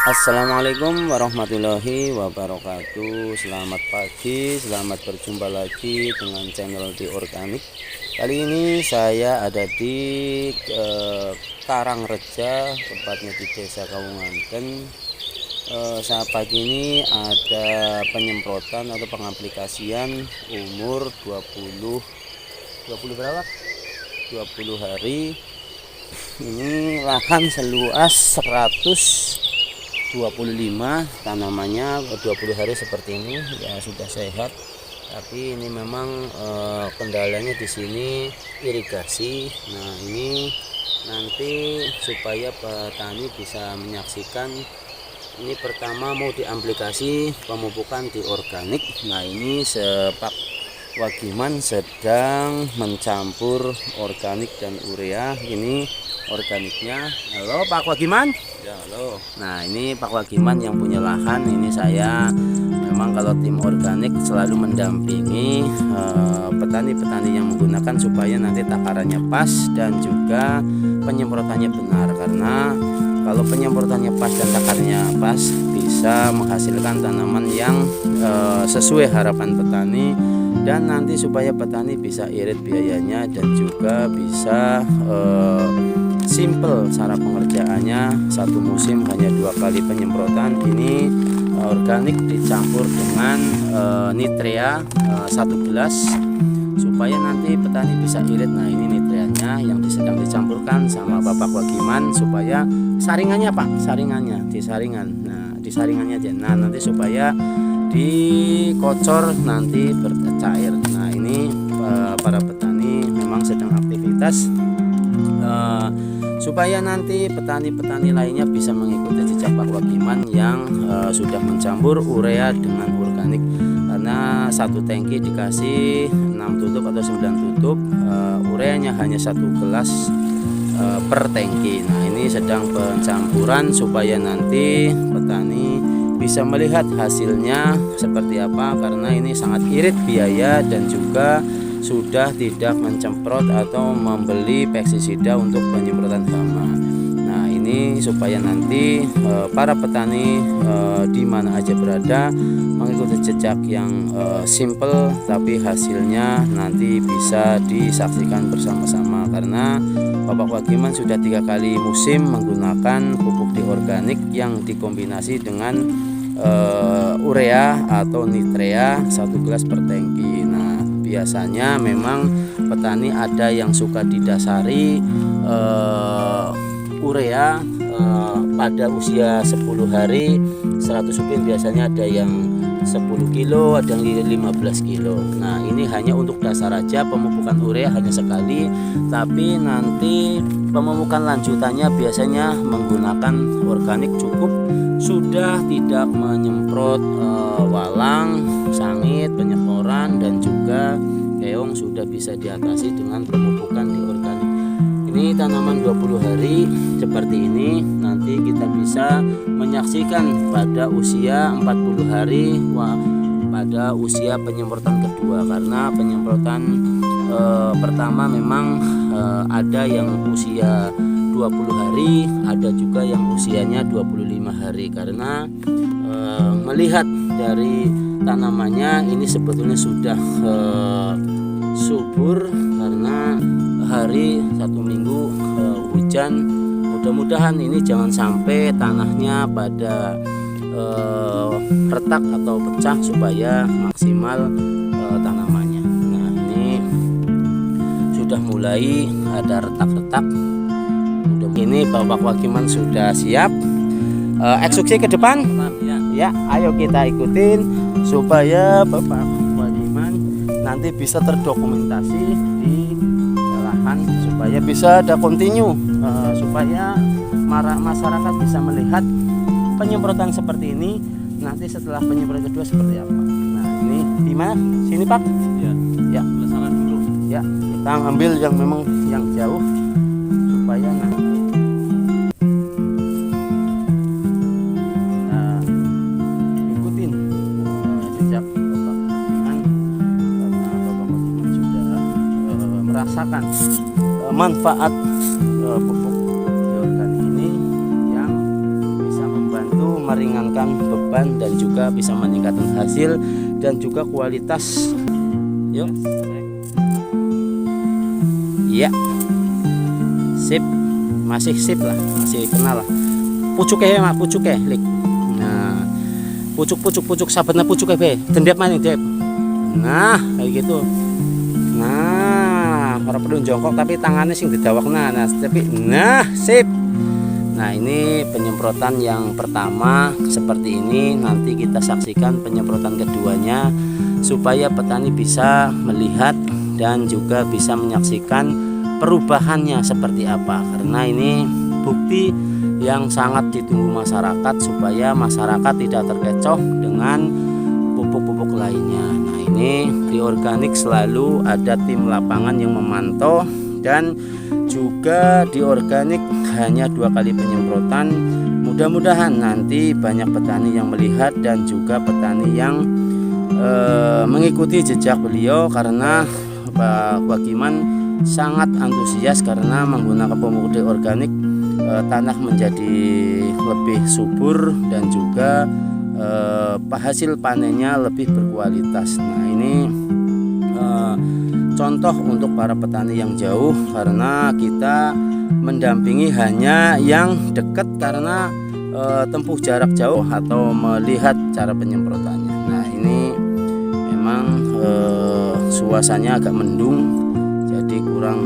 Assalamualaikum warahmatullahi wabarakatuh. Selamat pagi, selamat berjumpa lagi dengan channel di Organik. Kali ini saya ada di Karangreja, tepatnya di Desa Kawunganten. Saat pagi ini ada penyemprotan atau pengaplikasian umur 20 berapa? 20 hari. Ini lahan seluas 125, tanamannya 20 hari seperti ini ya sudah sehat. Tapi ini memang kendalanya di sini irigasi. Nah, ini nanti supaya petani bisa menyaksikan, ini pertama mau diaplikasi pemupukan di organik. Nah, ini Pak Wagiman sedang mencampur organik dan urea. Ini organiknya. Halo Pak Wagiman. Ya, halo. Nah, ini Pak Wagiman yang punya lahan. Ini saya memang kalau tim organik selalu mendampingi petani-petani yang menggunakan supaya nanti takarannya pas dan juga penyemprotannya benar. Karena kalau penyemprotannya pas dan takarannya pas, bisa menghasilkan tanaman yang sesuai harapan petani, dan nanti supaya petani bisa irit biayanya dan juga bisa simple cara pengerjaannya. Satu musim hanya 2 kali penyemprotan. Ini organik dicampur dengan nitrea 1 gelas supaya nanti petani bisa irit. Nah, ini nitreanya yang sedang dicampurkan sama Bapak Wagiman supaya saringannya Pak, saringannya di saringan. Nah, di saringannya aja. Nah, nanti supaya dikocor nanti bercair. Nah, ini para petani memang sedang aktivitas supaya nanti petani-petani lainnya bisa mengikuti jejak Pak Wagiman yang sudah mencampur urea dengan organik. Karena satu tangki dikasih 6 tutup atau 9 tutup, ureanya hanya 1 gelas per tangki. Nah, ini sedang pencampuran supaya nanti petani bisa melihat hasilnya seperti apa, karena ini sangat irit biaya dan juga sudah tidak mencemprot atau membeli pestisida untuk penyemprotan hama. Nah, ini supaya nanti para petani di mana aja berada mengikuti jejak yang simple tapi hasilnya nanti bisa disaksikan bersama-sama. Karena Bapak Wagiman sudah 3 kali musim menggunakan pupuk di organik yang dikombinasi dengan urea atau nitrea 1 gelas per tangki. Nah, biasanya memang petani ada yang suka didasari urea pada usia 10 hari 100 ubin, biasanya ada yang 10 kilo, ada yang 15 kilo. Nah, ini hanya untuk dasar aja, pemupukan urea hanya sekali, tapi nanti pemupukan lanjutannya biasanya menggunakan organik cukup, sudah tidak menyemprot walang, sangit, penyekoran dan juga keong, sudah bisa diatasi dengan pemupukan di organik. Ini tanaman 20 hari seperti ini, nanti kita bisa menyaksikan pada usia 40 hari pada usia penyemprotan kedua. Karena penyemprotan pertama memang ada yang usia 20 hari, ada juga yang usianya 25 hari. Karena melihat dari tanamannya ini sebetulnya sudah subur, karena hari 1 minggu hujan. Mudah-mudahan ini jangan sampai tanahnya pada retak atau pecah supaya maksimal tanamannya. Nah, ini sudah mulai ada retak-retak. Ini Bapak Wagiman sudah siap eksekusi ke depan. Ya, ayo kita ikutin supaya Bapak Wagiman nanti bisa terdokumentasi di lahan, supaya bisa ada kontinu, supaya masyarakat bisa melihat penyemprotan seperti ini nanti setelah penyemprotan kedua seperti apa. Nah, ini di mana? Sini Pak. Ya. Ya. Sana dulu. Ya, kita ambil yang memang yang jauh supaya nanti ikutin jejak Bapak Wagiman, karena Bapak Wagiman sudah merasakan manfaat pupuk organik ini yang bisa membantu meringankan beban dan juga bisa meningkatkan hasil dan juga kualitas. Yuk. Ya. Sip. Masih sip lah, masih kenal lah. Pucuke ya, Mak, pucuke, Lik. Nah, pucuk sahabatnya pucuke be. Dendep maning, Dep. Nah, kayak gitu. Nah, ora perlu jongkok tapi tangannya sing didawakna. Nah, tapi sip. Nah, ini penyemprotan yang pertama seperti ini. Nanti kita saksikan penyemprotan keduanya supaya petani bisa melihat dan juga bisa menyaksikan perubahannya seperti apa. Karena ini bukti yang sangat ditunggu masyarakat supaya masyarakat tidak terkecoh dengan pupuk-pupuk lainnya. Nah, ini di organik selalu ada tim lapangan yang memantau, dan juga di organik hanya 2 kali penyemprotan. Mudah-mudahan nanti banyak petani yang melihat dan juga petani yang mengikuti jejak beliau, karena Pak Wagiman sangat antusias karena menggunakan pupuk organik tanah menjadi lebih subur dan juga hasil panennya lebih berkualitas. Nah, ini contoh untuk para petani yang jauh, karena kita mendampingi hanya yang dekat karena tempuh jarak jauh atau melihat cara penyemprotannya. Nah, ini memang suasananya agak mendung, jadi kurang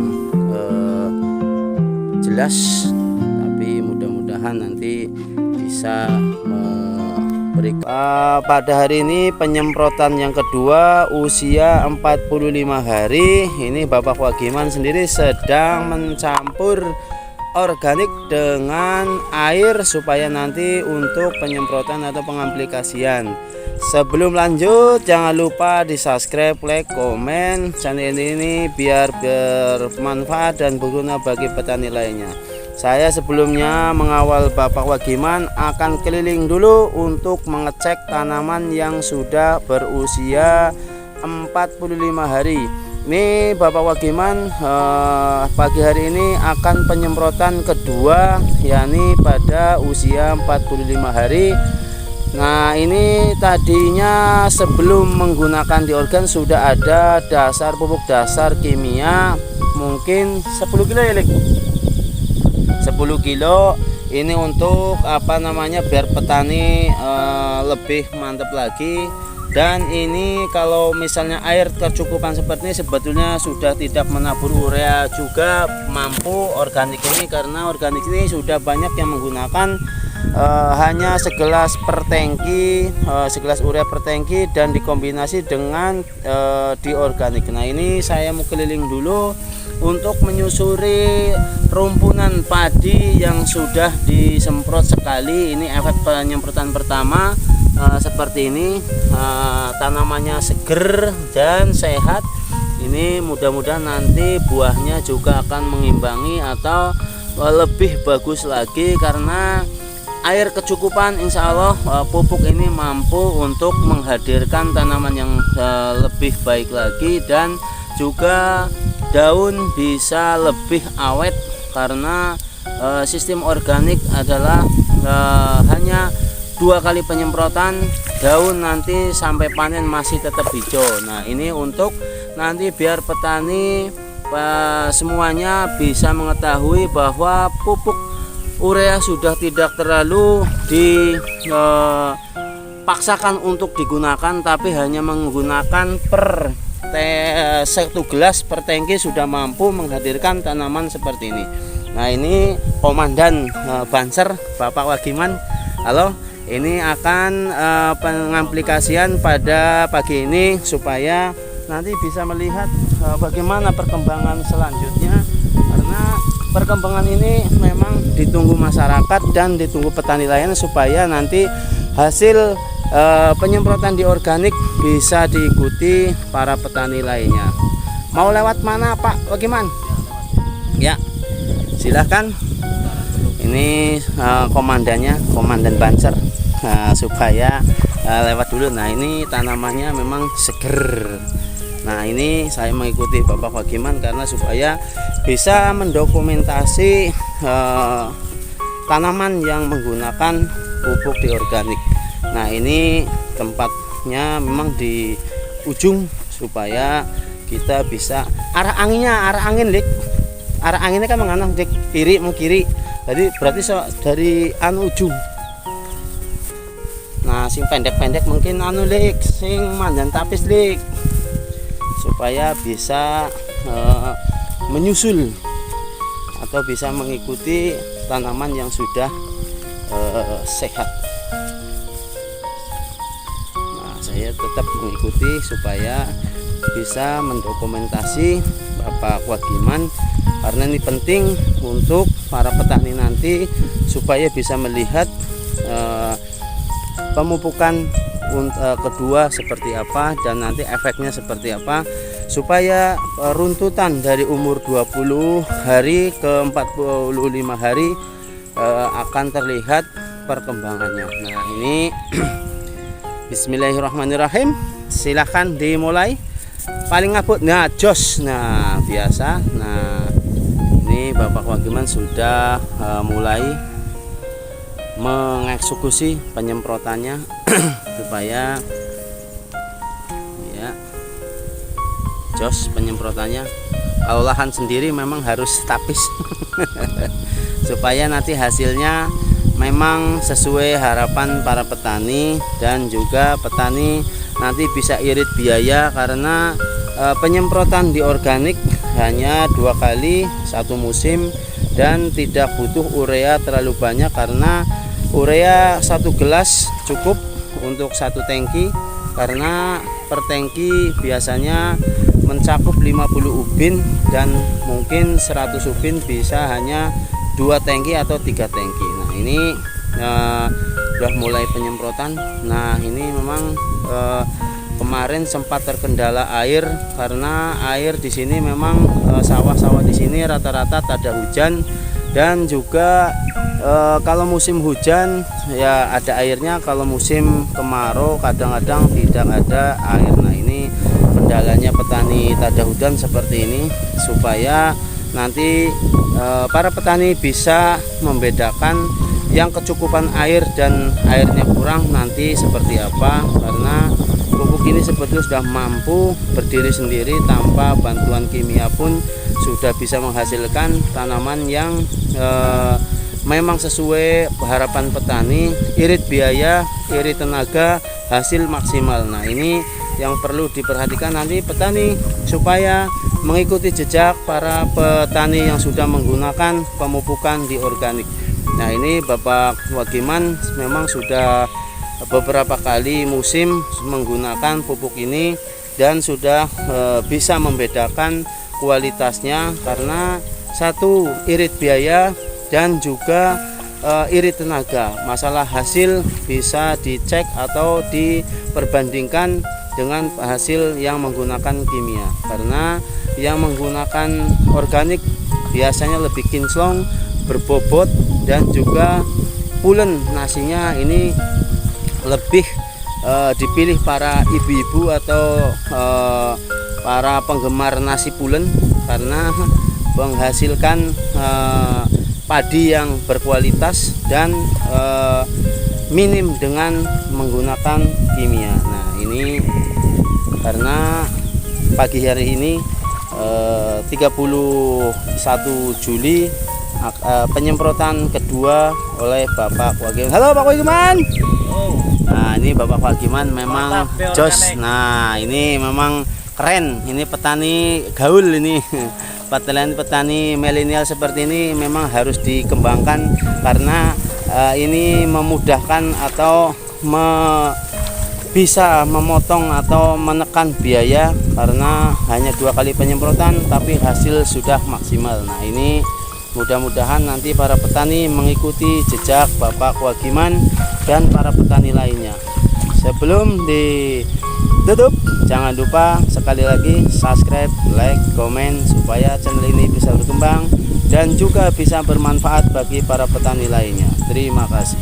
jelas, tapi mudah-mudahan nanti bisa memberikan. Pada hari ini penyemprotan yang kedua usia 45 hari. Ini Bapak Wagiman sendiri sedang mencampur organik dengan air supaya nanti untuk penyemprotan atau pengaplikasian. Sebelum lanjut, jangan lupa di subscribe, like, komen channel ini biar bermanfaat dan berguna bagi petani lainnya. Saya sebelumnya mengawal Bapak Wagiman akan keliling dulu untuk mengecek tanaman yang sudah berusia 45 hari. Ini Bapak Wagiman pagi hari ini akan penyemprotan kedua, yakni pada usia 45 hari. Nah, ini tadinya sebelum menggunakan di organ sudah ada dasar pupuk dasar kimia mungkin 10 kilo ya, Lik. 10 kilo ini untuk apa namanya, biar petani lebih mantap lagi. Dan ini kalau misalnya air kecukupan seperti ini sebetulnya sudah tidak menabur urea juga mampu organik ini, karena organik ini sudah banyak yang menggunakan hanya segelas per tangki, segelas urea per tangki dan dikombinasi dengan di organik. Nah, ini saya mau keliling dulu untuk menyusuri rumpunan padi yang sudah disemprot sekali. Ini efek penyemprotan pertama. Seperti ini, tanamannya seger dan sehat. Ini mudah-mudahan nanti buahnya juga akan mengimbangi atau lebih bagus lagi, karena air kecukupan insya Allah pupuk ini mampu untuk menghadirkan tanaman yang lebih baik lagi, dan juga daun bisa lebih awet, karena sistem organik adalah hanya 2 kali penyemprotan, daun nanti sampai panen masih tetap hijau. Nah, ini untuk nanti biar petani semuanya bisa mengetahui bahwa pupuk urea sudah tidak terlalu dipaksakan untuk digunakan, tapi hanya menggunakan per 1 gelas per tangki sudah mampu menghadirkan tanaman seperti ini. Nah, ini Komandan Banser Bapak Wagiman. Halo. Ini akan pengaplikasian pada pagi ini supaya nanti bisa melihat bagaimana perkembangan selanjutnya, karena perkembangan ini memang ditunggu masyarakat dan ditunggu petani lain supaya nanti hasil penyemprotan di organik bisa diikuti para petani lainnya. Mau lewat mana Pak Wagiman? Ya, silahkan. Ini komandannya, Komandan Banser. Nah, supaya lewat dulu. Nah, ini tanamannya memang seger. Nah, ini saya mengikuti Bapak Wagiman karena supaya bisa mendokumentasi tanaman yang menggunakan pupuk di organik. Nah ini tempatnya memang di ujung supaya kita bisa arah angin dik, arah anginnya kan menganang dik, kiri mau kiri, jadi berarti dari ujung. Nah sing pendek-pendek mungkin lik, sing mandan tapis lik, supaya bisa menyusul atau bisa mengikuti tanaman yang sudah sehat. Nah saya tetap mengikuti supaya bisa mendokumentasi Bapak Wagiman, karena ini penting untuk para petani nanti supaya bisa melihat pemupukan kedua seperti apa dan nanti efeknya seperti apa, supaya runtutan dari umur 20 hari ke 45 hari akan terlihat perkembangannya. Nah ini Bismillahirrahmanirrahim, silahkan dimulai. Paling ngabut, nah jos, nah biasa. Nah ini Bapak Wagiman sudah mulai mengeksekusi penyemprotannya supaya ya jos penyemprotannya. Kalau lahan sendiri memang harus tapis supaya nanti hasilnya memang sesuai harapan para petani, dan juga petani nanti bisa irit biaya, karena penyemprotan di organik hanya 2 kali 1 musim dan tidak butuh urea terlalu banyak, karena urea 1 gelas cukup untuk 1 tangki, karena per tangki biasanya mencakup 50 ubin dan mungkin 100 ubin bisa hanya 2 tangki atau 3 tangki. Nah ini sudah mulai penyemprotan. Nah ini memang kemarin sempat terkendala air, karena air di sini memang sawah-sawah di sini rata-rata tak ada hujan, dan juga kalau musim hujan ya ada airnya, kalau musim kemarau kadang-kadang tidak ada air. Nah ini kendalanya petani tak ada hujan seperti ini, supaya nanti para petani bisa membedakan yang kecukupan air dan airnya kurang nanti seperti apa, karena pupuk ini sebetulnya sudah mampu berdiri sendiri tanpa bantuan kimia pun sudah bisa menghasilkan tanaman yang memang sesuai harapan petani, irit biaya, irit tenaga, hasil maksimal. Nah ini yang perlu diperhatikan nanti petani supaya mengikuti jejak para petani yang sudah menggunakan pemupukan di organik. Nah ini Bapak Wagiman memang sudah beberapa kali musim menggunakan pupuk ini dan sudah bisa membedakan kualitasnya, karena satu irit biaya dan juga irit tenaga. Masalah hasil bisa dicek atau diperbandingkan dengan hasil yang menggunakan kimia, karena yang menggunakan organik biasanya lebih kinclong, berbobot, dan juga pulen nasinya ini lebih dipilih para ibu-ibu atau para penggemar nasi pulen, karena menghasilkan padi yang berkualitas dan minim dengan menggunakan kimia. Nah ini karena pagi hari ini 31 Juli penyemprotan kedua oleh Bapak Wagiman. Halo Pak Wagiman. Nah ini Bapak Wagiman memang jos. Nah ini memang keren. Ini petani gaul ini. Petani milenial seperti ini memang harus dikembangkan, karena ini memudahkan atau bisa memotong atau menekan biaya, karena hanya 2 kali penyemprotan tapi hasil sudah maksimal. Nah ini mudah-mudahan nanti para petani mengikuti jejak Bapak Wagiman dan para petani lainnya. Sebelum ditutup, jangan lupa sekali lagi subscribe, like, komen, supaya channel ini bisa berkembang dan juga bisa bermanfaat bagi para petani lainnya. Terima kasih.